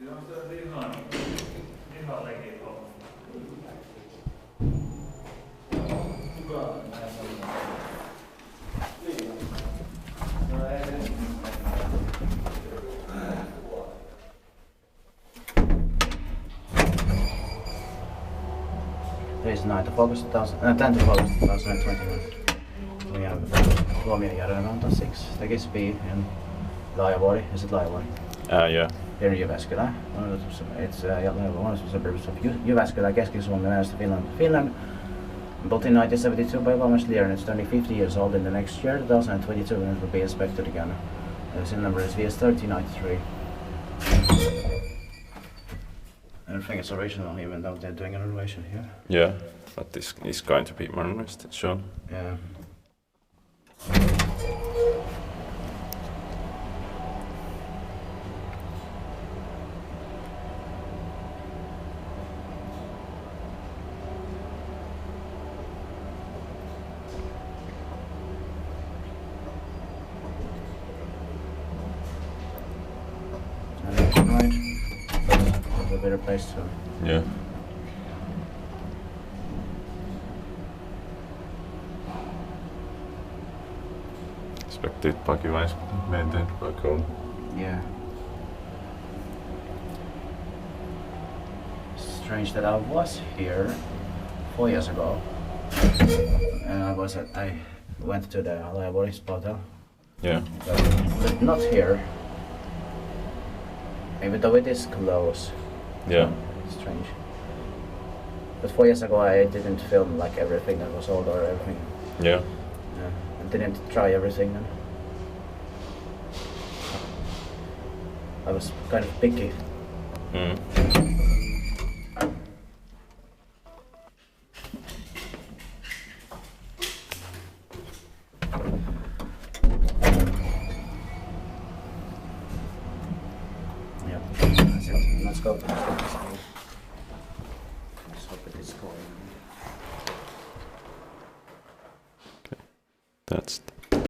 Today's 9th of August, 10th of August 2021. We have Tuomiojärvenranta 6, Tekis B in Laajavuori. Is it Laajavuori? Yeah. Here in Jyväskylä. It's one of the suburbs of Jyväskylä, Keski-Suomi, west of Finland. Built in 1972 by ValmetSchlieren. It's turning 50 years old in the next year, 2022, and it will be inspected again. The SIN number is VS3093. Everything is original, even though they're doing a renovation here. Yeah, but this is going to be modernized, sure. Yeah. Right. That's a better place to. Yeah. Expected pakiwise maintained back home. Yeah. Strange that I was here 4 years ago. And I went to the Laajavuori hotel. Yeah. But not here. Even though it is close. Yeah. Strange. But 4 years ago I didn't film like everything that was old or everything. Yeah. Yeah. I didn't try everything then. I was kind of picky. Mm. Yeah, that's it. Let's go. Let's hope it is going. That's